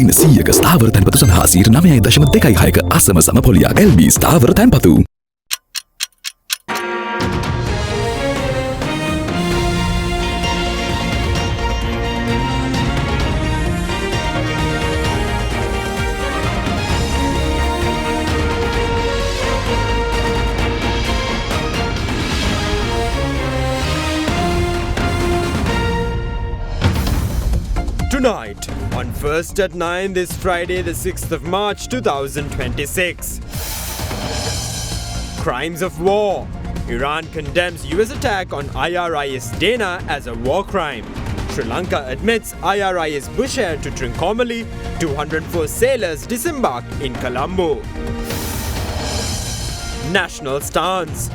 දින 100ක ස්ථාවර තැන්පතු සඳහා 9.26ක අසම සම පොලියක් LB ස්ථාවර තැන්පතු. Tonight, on First at 9 this Friday, the 6th of March 2026. Crimes of war. Iran condemns US attack on IRIS Derana as a war crime. Sri Lanka admits IRIS bush-air to Trincomalee. 204 sailors disembark in Colombo. National stance.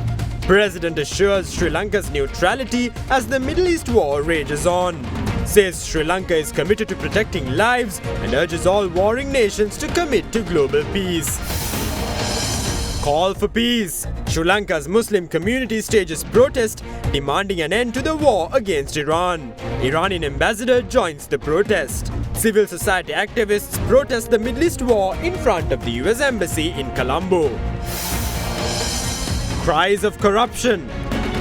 President assures Sri Lanka's neutrality as the Middle East war rages on. Says Sri Lanka is committed to protecting lives and urges all warring nations to commit to global peace. Call for peace. Sri Lanka's Muslim community stages protest demanding an end to the war against Iran. Iranian ambassador joins the protest. Civil society activists protest the Middle East war in front of the US Embassy in Colombo. Cries of corruption.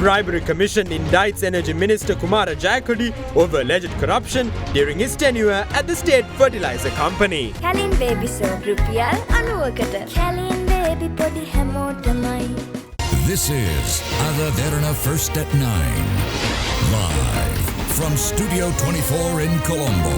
Bribery Commission indicts Energy Minister Kumara Jayakodi over alleged corruption during his tenure at the State Fertilizer Company. Kalin baby soap රුපියල් 90කට. Kalin baby podi හැමෝටමයි. This is Derana First at 9. Live from Studio 24 in Colombo.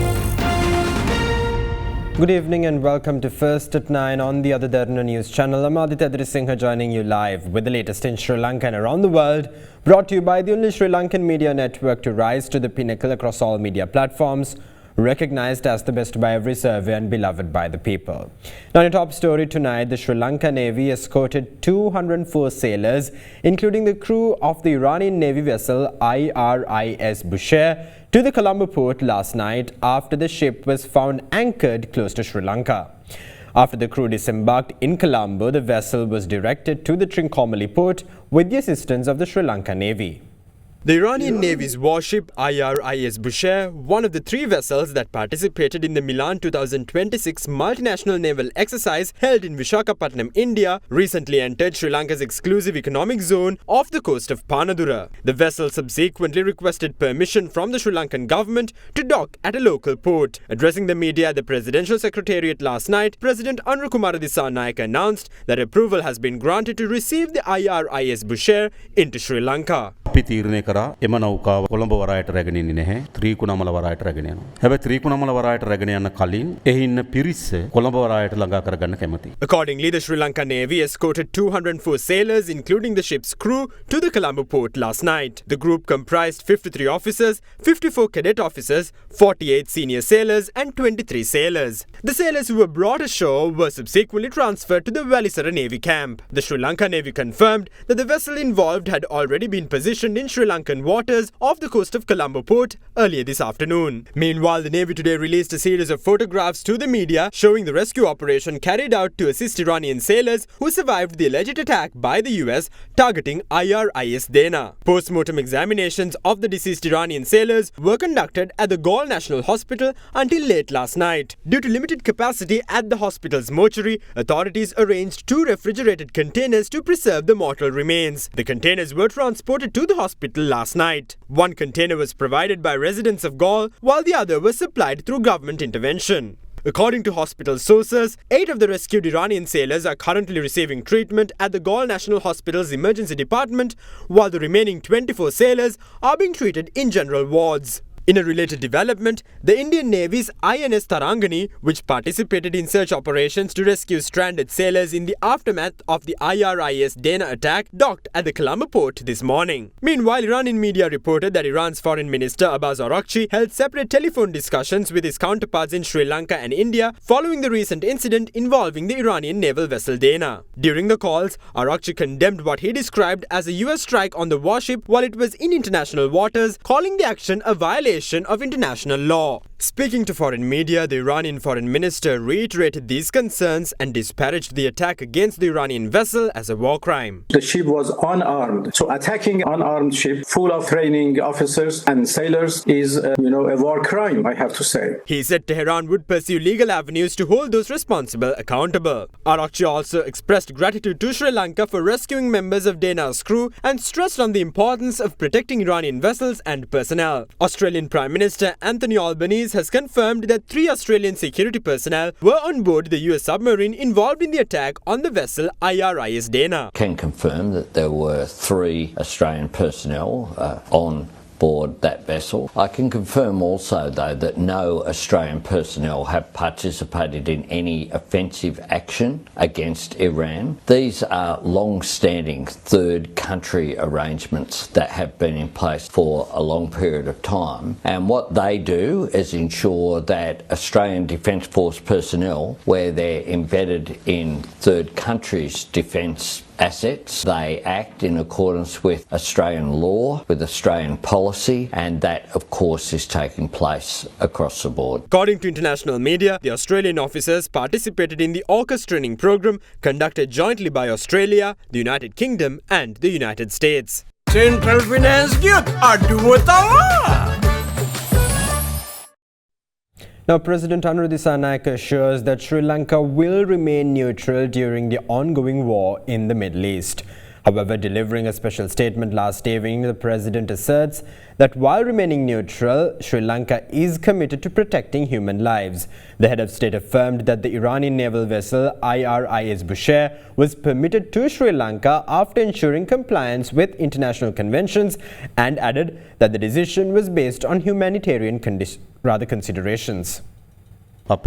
Good evening and welcome to First at 9 on the Derana News channel. I'm Aditya Adrisinghe joining you live with the latest in Sri Lanka and around the world. Brought to you by the only Sri Lankan media network to rise to the pinnacle across all media platforms. Recognized as the best by every survey and beloved by the people. Now in a top story tonight, the Sri Lanka Navy escorted 204 sailors, including the crew of the Iranian Navy vessel IRIS bush-air, to the Colombo port last night after the ship was found anchored close to Sri Lanka. After the crew disembarked in Colombo, the vessel was directed to the Trincomalee port with the assistance of the Sri Lanka Navy. The Iranian Navy's warship IRIS bush-air, one of the three vessels that participated in the Milan 2026 multinational naval exercise held in Visakhapatnam, India, recently entered Sri Lanka's exclusive economic zone off the coast of Panadura. The vessel subsequently requested permission from the Sri Lankan government to dock at a local port. Addressing the media at the Presidential Secretariat last night, President Anrukumara Dissanayake announced that approval has been granted to receive the IRIS bush-air into Sri Lanka. එම නෞකාව කොළඹ වරායට රැගෙන ඉන්නේ නැහැ. ත්‍රිකුණාමල වරායට රැගෙන යනවා. හැබැයි ත්‍රිකුණාමල වරායට රැගෙන යන කලින් එහි ඉන්න පිරිස කොළඹ වරායට ළඟා කරගන්න කැමතියි. Accordingly, the Sri Lanka Navy escorted 204 sailors, including the ship's crew, to the Colombo port last night. The group comprised 53 officers, 54 cadet officers, 48 senior sailors, and 23 sailors. The sailors who were brought ashore were subsequently transferred to the Valisara Navy camp. The Sri Lanka Navy confirmed that the vessel involved had already been positioned in Sri Lankan waters off the coast of Colombo port earlier this afternoon. Meanwhile, the Navy today released a series of photographs to the media showing the rescue operation carried out to assist Iranian sailors who survived the alleged attack by the US targeting IRIS Derana. Post-mortem examinations of the deceased Iranian sailors were conducted at the Galle National Hospital until late last night. Due to limited capacity at the hospital's mortuary, authorities arranged 2 refrigerated containers to preserve the mortal remains. The containers were transported to the hospital last night. One container was provided by residents of Galle, while the other was supplied through government intervention. According to hospital sources, 8 of the rescued Iranian sailors are currently receiving treatment at the Galle National Hospital's emergency department, while the remaining 24 sailors are being treated in general wards. In a related development, the Indian Navy's INS Tarangani, which participated in search operations to rescue stranded sailors in the aftermath of the IRIS Derana attack, docked at the Colombo port this morning. Meanwhile, Iranian media reported that Iran's Foreign Minister Abbas Araghchi held separate telephone discussions with his counterparts in Sri Lanka and India following the recent incident involving the Iranian naval vessel Derana. During the calls, Araghchi condemned what he described as a US strike on the warship while it was in international waters, calling the action a violation violation of international law. Speaking to foreign media, the Iranian foreign minister reiterated these concerns and disparaged the attack against the Iranian vessel as a war crime. The ship was unarmed, so attacking an unarmed ship full of training officers and sailors is, a war crime, I have to say. He said Tehran would pursue legal avenues to hold those responsible accountable. Arakchi also expressed gratitude to Sri Lanka for rescuing members of Derana's crew and stressed on the importance of protecting Iranian vessels and personnel. Australian Prime Minister Anthony Albanese has confirmed that 3 Australian security personnel were on board the US submarine involved in the attack on the vessel IRIS Derana. Can confirm that there were 3 Australian personnel on board that vessel. I can confirm also, though, that no Australian personnel have participated in any offensive action against Iran. These are long-standing third country arrangements that have been in place for a long period of time, and what they do is ensure that Australian Defence Force personnel, where they're embedded in third countries' defence assets, they act in accordance with Australian law, with Australian policy, and that of course is taking place across the board. According to international media, the Australian officers participated in the AUKUS training program conducted jointly by Australia, the United Kingdom and the United States. Central Finance Now, President Anura Dissanayake assures that Sri Lanka will remain neutral during the ongoing war in the Middle East. However, delivering a special statement last evening, the President asserts that while remaining neutral, Sri Lanka is committed to protecting human lives. The head of state affirmed that the Iranian naval vessel IRIS Bushehr was permitted to Sri Lanka after ensuring compliance with international conventions, and added that the decision was based on humanitarian considerations. Our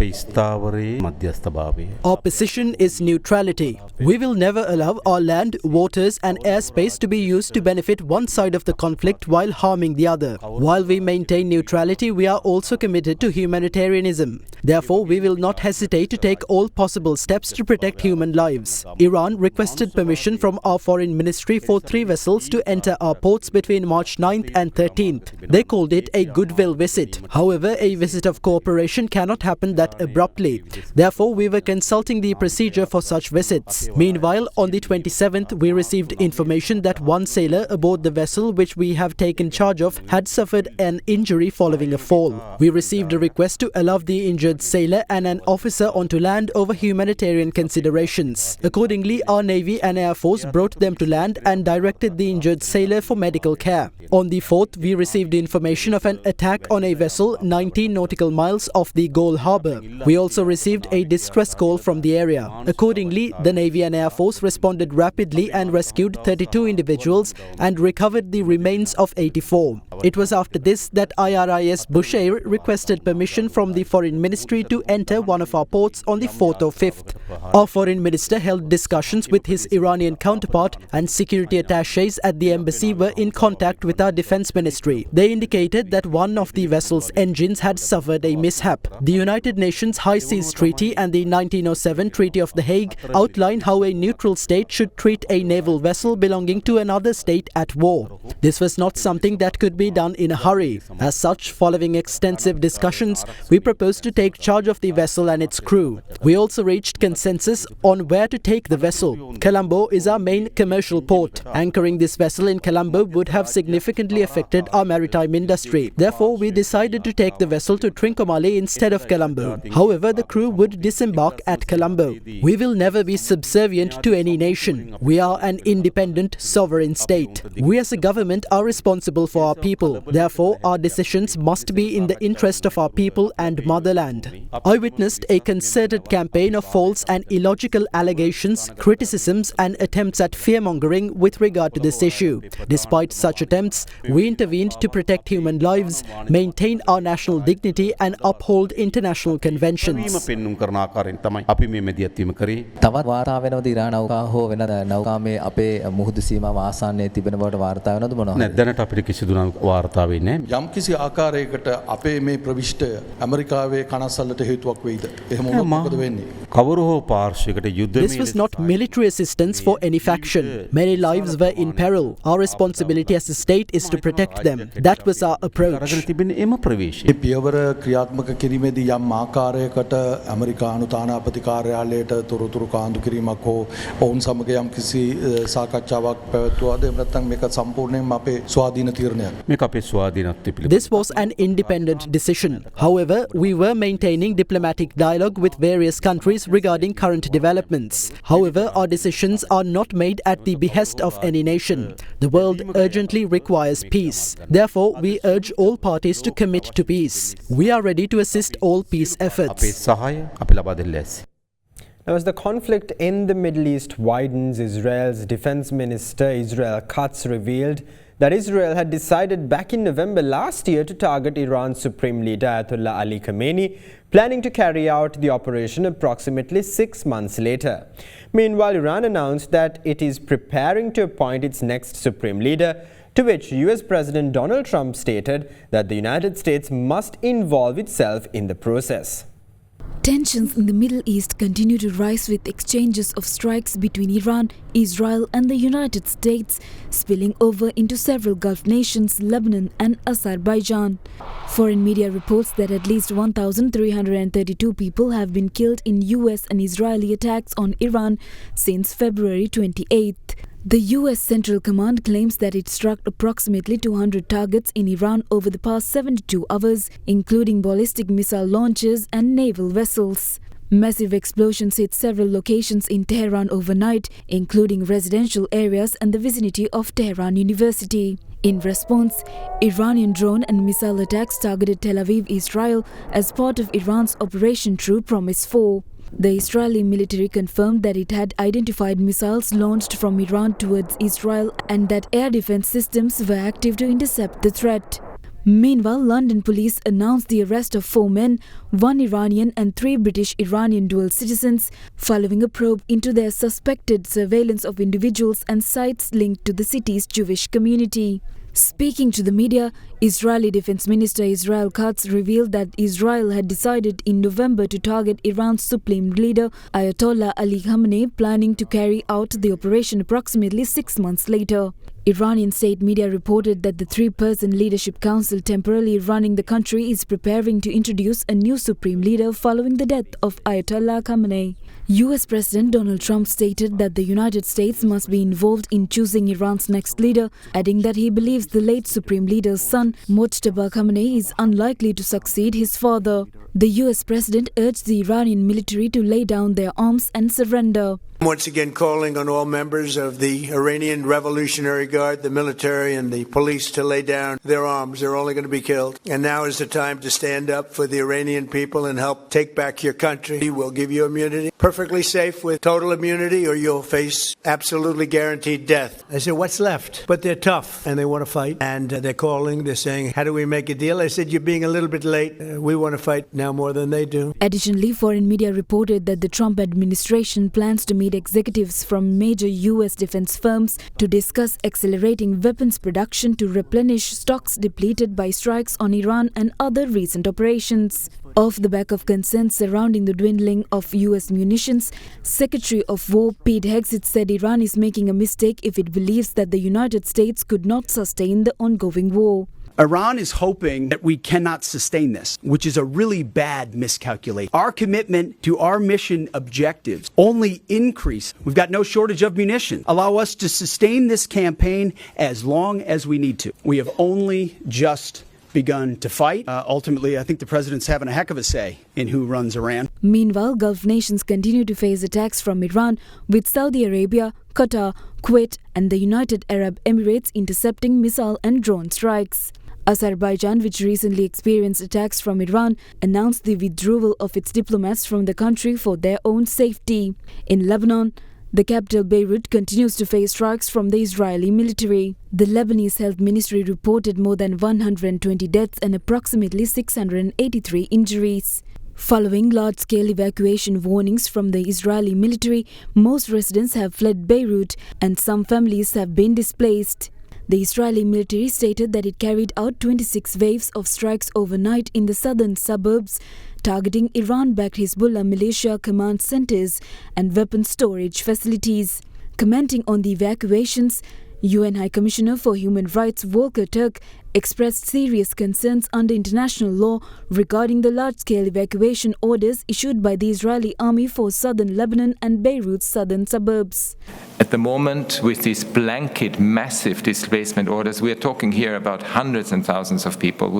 position is neutrality. We will never allow our land, waters and airspace to be used to benefit one side of the conflict while harming the other. While we maintain neutrality, we are also committed to humanitarianism. Therefore, we will not hesitate to take all possible steps to protect human lives. Iran requested permission from our foreign ministry for 3 vessels to enter our ports between March 9th and 13th. They called it a goodwill visit. However, a visit of cooperation cannot happen that abruptly. Therefore, we were consulting the procedure for such visits. Meanwhile, on the 27th, we received information that one sailor aboard the vessel which we have taken charge of had suffered an injury following a fall. We received a request to allow the injured sailor and an officer onto land over humanitarian considerations. Accordingly, our Navy and Air Force brought them to land and directed the injured sailor for medical care. On the 4th, we received information of an attack on a vessel 19 nautical miles off the Galle Harbour. We also received a distress call from the area. Accordingly, the Navy and Air Force responded rapidly and rescued 32 individuals and recovered the remains of 84. It was after this that IRIS Bushehr requested permission from the Foreign Ministry to enter one of our ports on the 4th or 5th. Our Foreign Minister held discussions with his Iranian counterpart, and security attachés at the embassy were in contact with our Defence Ministry. They indicated that one of the vessel's engines had suffered a mishap. The United Nations High Seas Treaty and the 1907 Treaty of The Hague outline how a neutral state should treat a naval vessel belonging to another state at war. This was not something that could be done in a hurry. As such, following extensive discussions, we proposed to take charge of the vessel and its crew. We also reached consensus on where to take the vessel. Colombo is our main commercial port. Anchoring this vessel in Colombo would have significantly affected our maritime industry. Therefore, we decided to take the vessel to Trincomalee instead of Colombo. However, the crew would disembark at Colombo. We will never be subservient to any nation. We are an independent, sovereign state. We as a government are responsible for our people. Therefore, our decisions must be in the interest of our people and motherland. I witnessed a concerted campaign of false and illogical allegations, criticisms and attempts at fearmongering with regard to this issue. Despite such attempts, we intervened to protect human lives, maintain our national dignity and uphold international conventions. තවත් වාර්තා වෙනවද ඉරාන නෞකා හෝ වෙන නෞකා මේ අපේ මුහුදු සීමාව ආසන්නයේ තිබෙන බවට වාර්තා වෙනවද මොනවද? නෑ දැනට අපිට කිසිදු වාර්තා වෙන්නේ නෑ. යම්කිසි ආකාරයකට අපේ මේ ප්‍රවිෂ්ඨය ඇමරිකාවේ කනස්සල්ලට හේතුවක් වෙයිද? එහෙම මොකද වෙන්නේ? කවුරු හෝ පාර්ශ්වයකට යුද්ධ This was not military assistance for any faction. Many lives were in peril. Our responsibility as a state is to protect them. That was our approach. කරගෙන තිබෙන එම ප්‍රවේශය. මේ පියවර ක්‍රියාත්මක කිරීමේදී යම් ආකාරයකට ඇමරිකානු තානාපති කාර්යාලයට තොරතුරු කාන්දු කිරීමක් හෝ ඔවුන් සමග යම් කිසි සාකච්ඡාවක් පැවැත්වුවාද එහෙම නැත්නම් මේක සම්පූර්ණයෙන්ම අපේ ස්වාධීන තීරණයක්. මේක අපේ ස්වාධීනත්වය පිළිබඳ. This was an independent decision. However, we were maintaining diplomatic dialogue with various countries regarding current developments. However, our decisions are not made at the behest of any nation. The world urgently requires peace. Therefore, we urge all parties to commit to peace. We are ready to assist all peace අපේ efforts. සහාය අපි ලබා දෙන්න ලෑස්ති. Now, as the conflict in the Middle East widens, Israel's defense minister Israel Katz revealed that Israel had decided back in November last year to target Iran's supreme leader Ayatollah Ali Khamenei, planning to carry out the operation approximately 6 months later. Meanwhile, Iran announced that it is preparing to appoint its next supreme leader, to which US President Donald Trump stated that the United States must involve itself in the process. Tensions in the Middle East continue to rise with exchanges of strikes between Iran, Israel and the United States spilling over into several Gulf nations, Lebanon and Azerbaijan. Foreign media reports that at least 1,332 people have been killed in US and Israeli attacks on Iran since February 28th. The US Central Command claims that it struck approximately 200 targets in Iran over the past 72 hours, including ballistic missile launches and naval vessels. Massive explosions hit several locations in Tehran overnight, including residential areas and the vicinity of Tehran University. In response, Iranian drone and missile attacks targeted Tel Aviv, Israel, as part of Iran's Operation True Promise 4. The Israeli military confirmed that it had identified missiles launched from Iran towards Israel and that air defense systems were active to intercept the threat. Meanwhile, London police announced the arrest of 4 men, 1 Iranian and 3 British Iranian dual citizens, following a probe into their suspected surveillance of individuals and sites linked to the city's Jewish community. Speaking to the media, Israeli Defense Minister Israel Katz revealed that Israel had decided in November to target Iran's supreme leader Ayatollah Ali Khamenei, planning to carry out the operation approximately 6 months later. Iranian state media reported that the 3-person leadership council temporarily running the country is preparing to introduce a new supreme leader following the death of Ayatollah Khamenei. US President Donald Trump stated that the United States must be involved in choosing Iran's next leader, adding that he believes the late supreme leader's son, Mojtaba Khamenei, is unlikely to succeed his father. The US President urged the Iranian military to lay down their arms and surrender. Once again calling on all members of the Iranian Revolutionary Guard, the military and the police to lay down their arms. They're only going to be killed. And now is the time to stand up for the Iranian people and help take back your country. We'll give you immunity, perfectly safe with total immunity, or you'll face absolutely guaranteed death. I said, what's left? But they're tough and they want to fight. And they're calling, they're saying, how do we make a deal? I said, you're being a little bit late. We want to fight now more than they do. Additionally, foreign media reported that the Trump administration plans to meet executives from major US defense firms to discuss accelerating weapons production to replenish stocks depleted by strikes on Iran and other recent operations. Off the back of concerns surrounding the dwindling of US munitions, Secretary of War Pete Hegseth said Iran is making a mistake if it believes that the United States could not sustain the ongoing war. Iran is hoping that we cannot sustain this, which is a really bad miscalculation. Our commitment to our mission objectives only increase. We've got no shortage of munition. Allow us to sustain this campaign as long as we need to. We have only just begun to fight. Ultimately, I think the president's having a heck of a say in who runs Iran. Meanwhile, Gulf nations continue to face attacks from Iran, with Saudi Arabia, Qatar, Kuwait and the United Arab Emirates intercepting missile and drone strikes. Azerbaijan, which recently experienced attacks from Iran, announced the withdrawal of its diplomats from the country for their own safety. In Lebanon, the capital Beirut continues to face strikes from the Israeli military. The Lebanese Health Ministry reported more than 120 deaths and approximately 683 injuries. Following large-scale evacuation warnings from the Israeli military, most residents have fled Beirut and some families have been displaced. The Israeli military stated that it carried out 26 waves of strikes overnight in the southern suburbs, targeting Iran-backed Hezbollah militia command centers and weapon storage facilities. Commenting on the evacuations, UN High Commissioner for Human Rights Volker Turk expressed serious concerns under international law regarding the large-scale evacuation orders issued by the Israeli army for southern Lebanon and Beirut's southern suburbs. At the moment, with these blanket massive displacement orders, we are talking here about hundreds and thousands of people.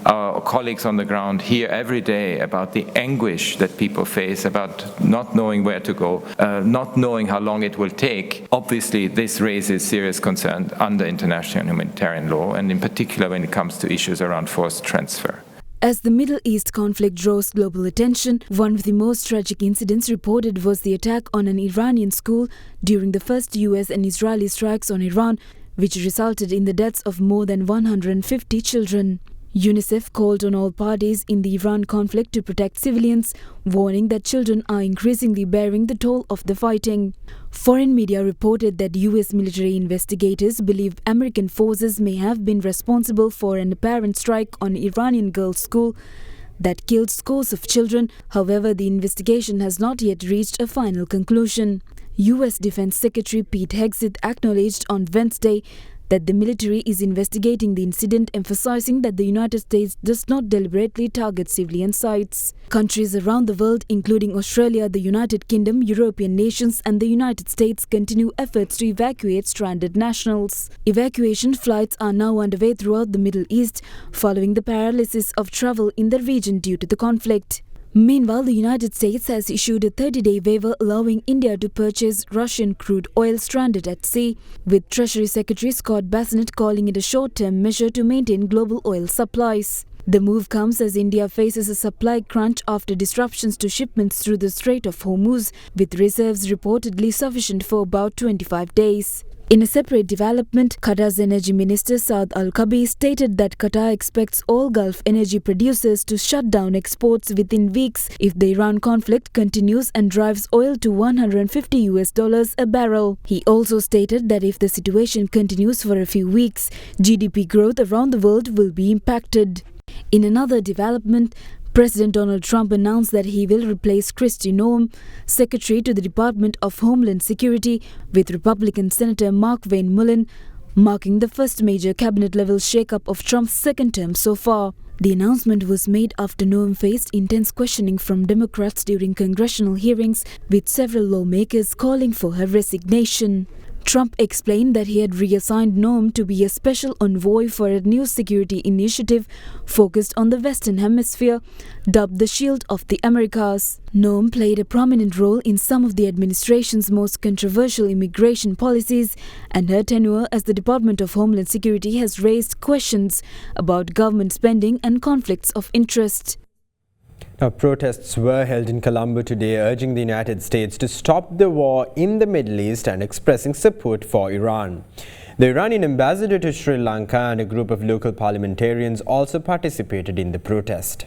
Our colleagues on the ground hear every day about the anguish that people face, about not knowing where to go, not knowing how long it will take. Obviously, this raises serious concern under international humanitarian law, and in particular when it comes to issues around forced transfer. As the Middle East conflict draws global attention, one of the most tragic incidents reported was the attack on an Iranian school during the first US and Israeli strikes on Iran, which resulted in the deaths of more than 150 children. UNICEF called on all parties in the Iran conflict to protect civilians, warning that children are increasingly bearing the toll of the fighting. Foreign media reported that US military investigators believe American forces may have been responsible for an apparent strike on Iranian girls' school that killed scores of children. However, the investigation has not yet reached a final conclusion. US Defense Secretary Pete Hegseth acknowledged on Wednesday that the military is investigating the incident, emphasizing that the United States does not deliberately target civilian sites. Countries around the world, including Australia, the United Kingdom, European nations and the United States, continue efforts to evacuate stranded nationals. Evacuation flights are now underway throughout the Middle East, following the paralysis of travel in the region due to the conflict. Meanwhile, the United States has issued a 30-day waiver allowing India to purchase Russian crude oil stranded at sea, with Treasury Secretary Scott Bassett calling it a short-term measure to maintain global oil supplies. The move comes as India faces a supply crunch after disruptions to shipments through the Strait of Hormuz, with reserves reportedly sufficient for about 25 days. In a separate development, Qatar's Energy Minister Saad Al-Khabi stated that Qatar expects all Gulf energy producers to shut down exports within weeks if the Iran conflict continues and drives oil to $150 a barrel. He also stated that if the situation continues for a few weeks, GDP growth around the world will be impacted. In another development, President Donald Trump announced that he will replace Kristi Noem, Secretary to the Department of Homeland Security, with Republican Senator Mark Wayne Mullen, marking the first major cabinet-level shakeup of Trump's second term so far. The announcement was made after Noem faced intense questioning from Democrats during congressional hearings, with several lawmakers calling for her resignation. Trump explained that he had reassigned Noem to be a special envoy for a new security initiative focused on the Western Hemisphere, dubbed the Shield of the Americas. Noem played a prominent role in some of the administration's most controversial immigration policies, and her tenure as the Department of Homeland Security has raised questions about government spending and conflicts of interest. Now, protests were held in Colombo today urging the United States to stop the war in the Middle East and expressing support for Iran. The Iranian ambassador to Sri Lanka and a group of local parliamentarians also participated in the protest.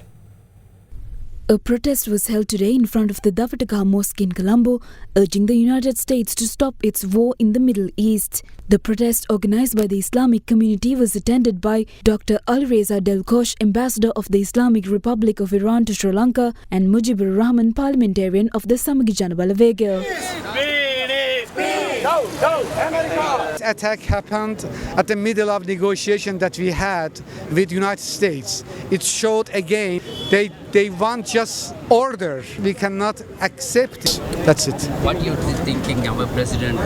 A protest was held today in front of the Davataka Mosque in Colombo, urging the United States to stop its war in the Middle East. The protest, organized by the Islamic community, was attended by Dr. Alireza Delkosh, ambassador of the Islamic Republic of Iran to Sri Lanka, and Mujibur Rahman, parliamentarian of the Samagi Janabala Vega. This attack happened at the middle of negotiation that we had with United States. It showed again they want just order. We cannot accept it. That's it. What are you thinking of President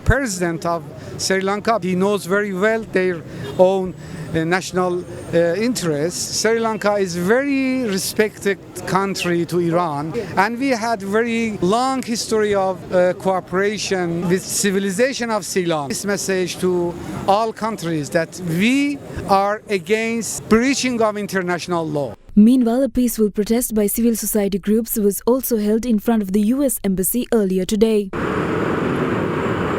President of Sri Lanka, he knows very well their own national interests. Sri Lanka is a very respected country to Iran, and we had very long history of cooperation with civilization of Sri Lanka. This message to all countries that we are against breaching of international law. Meanwhile, a peaceful protest by civil society groups was also held in front of the US Embassy earlier today.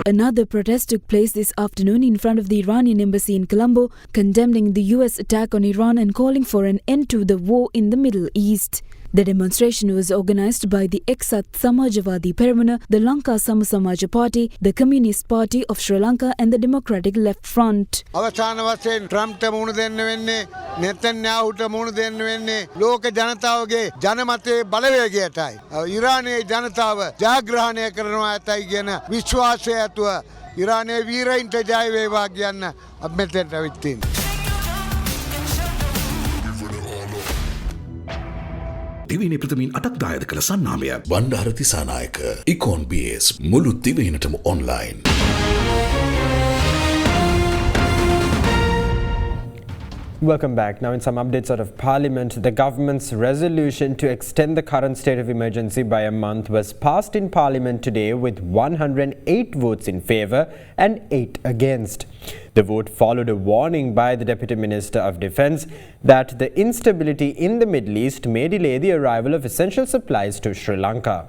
Another protest took place this afternoon in front of the Iranian embassy in Colombo, condemning the US attack on Iran and calling for an end to the war in the Middle East. The demonstration was organised by the Eksat Samajwadi Peramuna, the Lanka Sama Samaja Party, the Communist Party of Sri Lanka and the Democratic Left Front. අවසාන වශයෙන් ට්‍රම්ප්ට මුහුණ දෙන්න වෙන්නේ නෙතන්යාහුට මුහුණ දෙන්න වෙන්නේ ලෝක ජනතාවගේ ජනමතයේ බලවේගයටයි. ඉරානයේ ජනතාව ජයග්‍රහණය කරනවා ඇතයි කියන විශ්වාසය ඇතුව ඉරානයේ වීරයින්ට ජය වේවා කියන්න අපි මෙතෙන්ට ඇවිත් ඉන්නේ. දිවයිනේ ප්‍රථමයෙන් අටක් දායද කළ සන්නාමය බණ්ඩාර තිසානායක ඉකෝන් BS මුළු දිවයිනටම online. Welcome back. Now in some updates out of Parliament, the government's resolution to extend the current state of emergency by a month was passed in Parliament today with 108 votes in favour and 8 against. The vote followed a warning by the Deputy Minister of Defence that the instability in the Middle East may delay the arrival of essential supplies to Sri Lanka.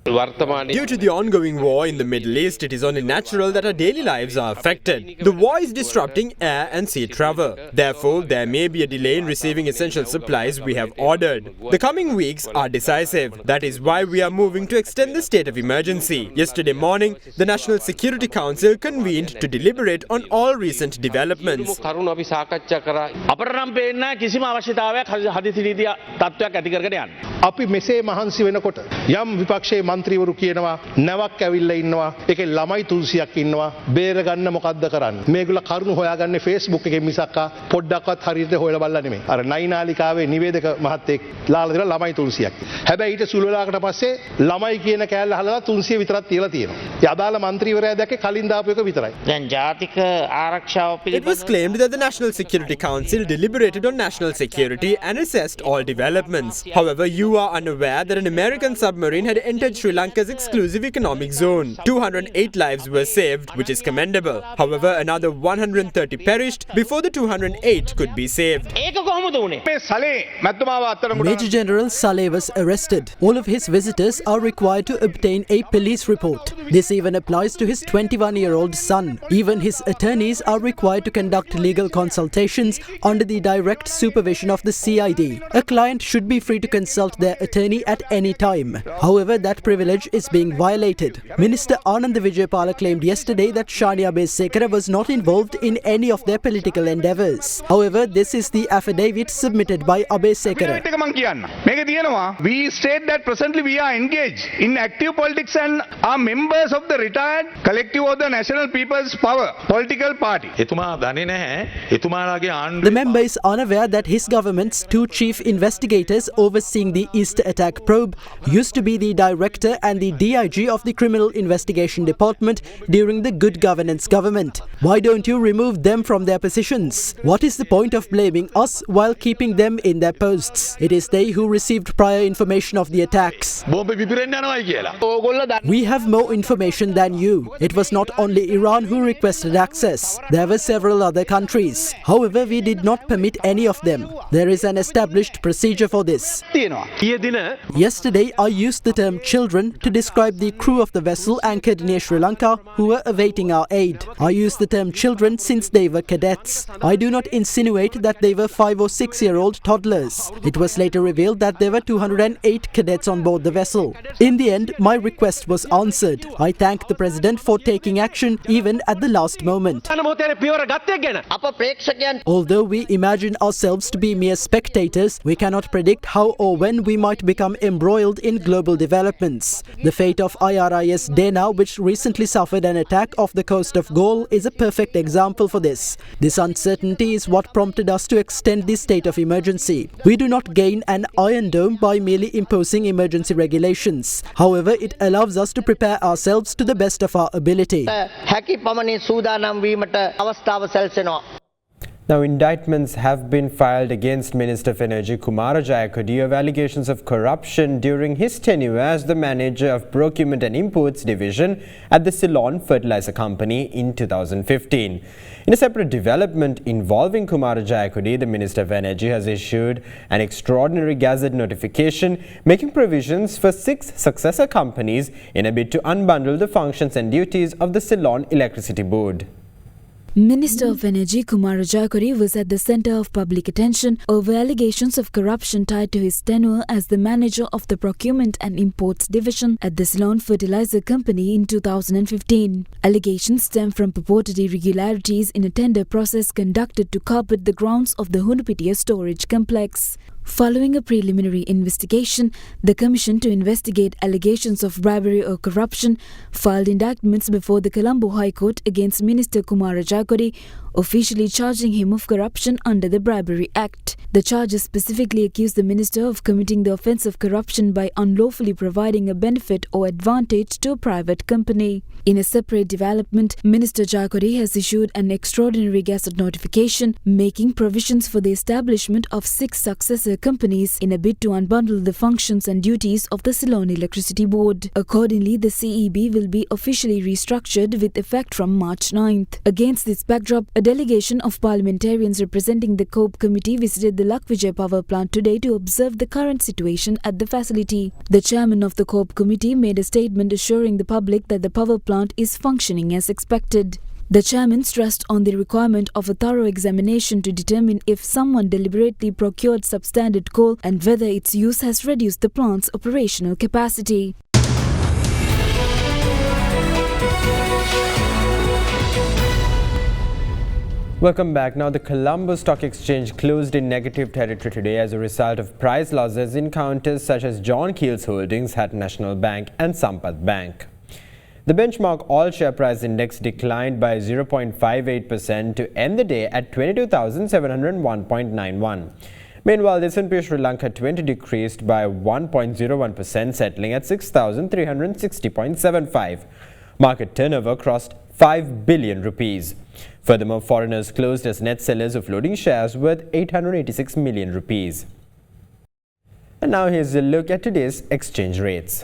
Due to the ongoing war in the Middle East, it is only natural that our daily lives are affected. The war is disrupting air and sea travel. Therefore, there may be a delay in receiving essential supplies we have ordered. The coming weeks are decisive. That is why we are moving to extend the state of emergency. Yesterday morning, the National Security Council convened to deliberate on all recent developments. අපි මෙසේ මහන්සි වෙනකොට යම් විපක්ෂයේ මන්ත්‍රීවරු කියනවා නැවක් ඇවිල්ලා ඉන්නවා ඒකේ ළමයි 300ක් ඉන්නවා බේර ගන්න මොකද්ද කරන්නේ මේගොල්ල කරුණු හොයාගන්නේ Facebook එකේ මිසක්කා පොඩ්ඩක්වත් හරියට හොයලා බලලා නෙමෙයි අර නයිනාලිකාවේ නිවේදක මහත්තයෙක් ලාලා දෙලා ළමයි 300ක් හැබැයි ඊට සුළු වෙලාවකට පස්සේ ළමයි කියන කෑල්ල හලලා 300 විතරක් තියලා තියෙනවා ඒ අදාළ මන්ත්‍රීවරයා දැක්කේ කලින් දාපු එක විතරයි දැන් ජාතික ආරක්ෂාව පිළිබඳව It was claimed that the National Security Council deliberated on national security and assessed all developments. However, you are unaware that an American submarine had entered Sri Lanka's exclusive economic zone. 208 lives were saved, which is commendable. However, another 130 perished before the 208 could be saved. Major General Saleh was arrested. All of his visitors are required to obtain a police report. This even applies to his 21-year-old son. Even his attorneys are required to conduct legal consultations under the direct supervision of the CID. A client should be free to consult their attorney at any time. However, that privilege is being violated. Minister Anand Vijaypala claimed yesterday that Shania Abesekara was not involved in any of their political endeavours. However, this is the affidavit submitted by Abesekara. We state that presently we are engaged in active politics and are members of the retired collective of the National People's Power political party. The member is unaware that his government's two chief investigators overseeing the Easter attack probe used to be the director and the DIG of the Criminal Investigation Department during the Good Governance government. Why don't you remove them from their positions? What is the point of blaming us while keeping them in their posts? It is they who received prior information of the attacks. We have more information than you. It was not only Iran who requested access. There were several other countries. However, we did not permit any of them. There is an established procedure for this. Yesterday, I used the term children to describe the crew of the vessel anchored near Sri Lanka who were awaiting our aid. I used the term children since they were cadets. I do not insinuate that they were 5 or 6-year-old toddlers. It was later revealed that there were 208 cadets on board the vessel. In the end, my request was answered. I thank the President for taking action even at the last moment. Although we imagine ourselves to be mere spectators, we cannot predict how or when we might become embroiled in global developments. The fate of IRIS Derana, which recently suffered an attack off the coast of Gaul, is a perfect example for this. This uncertainty is what prompted us to extend the state of emergency. We do not gain an iron dome by merely imposing emergency regulations. However, it allows us to prepare ourselves to the best of our ability. Now, indictments have been filed against Minister of Energy Kumara Jayakodi of allegations of corruption during his tenure as the manager of Procurement and Imports Division at the Ceylon Fertilizer Company in 2015. In a separate development involving Kumara Jayakodi, the Minister of Energy has issued an extraordinary gazette notification making provisions for 6 successor companies in a bid to unbundle the functions and duties of the Ceylon Electricity Board. Minister of Energy Kumar Rajakuri was at the centre of public attention over allegations of corruption tied to his tenure as the manager of the Procurement and Imports Division at the Ceylon Fertilizer Company in 2015. Allegations stem from purported irregularities in a tender process conducted to carpet the grounds of the Hunupitiya storage complex. Following a preliminary investigation, the Commission to investigate allegations of bribery or corruption filed indictments before the Colombo High Court against Minister Kumar Rajakuri, officially charging him of corruption under the Bribery Act. The charges specifically accuse the minister of committing the offence of corruption by unlawfully providing a benefit or advantage to a private company. In a separate development, Minister Jakuri has issued an extraordinary gazette notification making provisions for the establishment of 6 successor companies in a bid to unbundle the functions and duties of the Ceylon Electricity Board. Accordingly, the CEB will be officially restructured with effect from March 9th. Against this backdrop, a delegation of parliamentarians representing the COPE committee visited the Lakvijay power plant today to observe the current situation at the facility. The chairman of the COPE committee made a statement assuring the public that the power plant is functioning as expected. The chairman stressed on the requirement of a thorough examination to determine if someone deliberately procured substandard coal and whether its use has reduced the plant's operational capacity. Welcome back. Now, the Colombo Stock Exchange closed in negative territory today as a result of price losses in counters such as John Keel's holdings at National Bank and Sampath Bank. The benchmark all-share price index declined by 0.58% to end the day at 22,701.91. Meanwhile, the S&P Sri Lanka 20 decreased by 1.01%, settling at 6,360.75. Market turnover crossed 5 billion rupees. Furthermore, foreigners closed as net sellers of floating shares worth 886 million rupees. And now here's a look at today's exchange rates.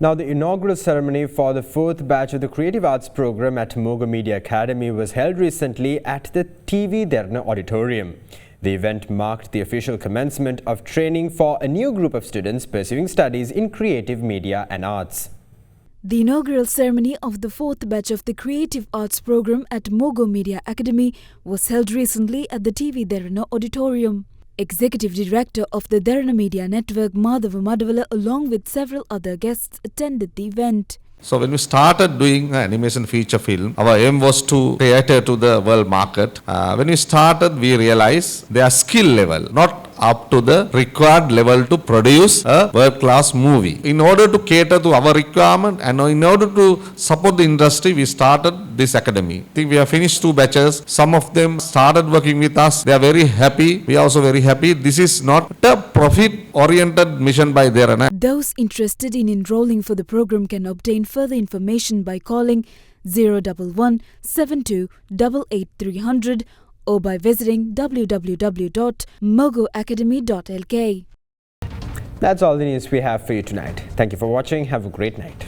Now, the inaugural ceremony for the 4th batch of the Creative Arts program at Mogo Media Academy was held recently at the TV Derana Auditorium. The event marked the official commencement of training for a new group of students pursuing studies in creative media and arts. The inaugural ceremony of the 4th batch of the Creative Arts program at Mogo Media Academy was held recently at the TV Derana Auditorium. Executive Director of the Derana Media Network, Madhava Madavala, along with several other guests, attended the event. So when we started doing animation feature film, our aim was to cater to the world market. When we started, we realized their skill level, not up to the required level to produce a world-class movie. In order to cater to our requirement and in order to support the industry, we started this academy. I think we have finished 2 batches. Some of them started working with us. They are very happy. We are also very happy. This is not a profit-oriented mission by Derana. Those interested in enrolling for the program can obtain further information by calling 011 72 88300 or by visiting www.mogoacademy.lk. That's all the news we have for you tonight. Thank you for watching. Have a great night.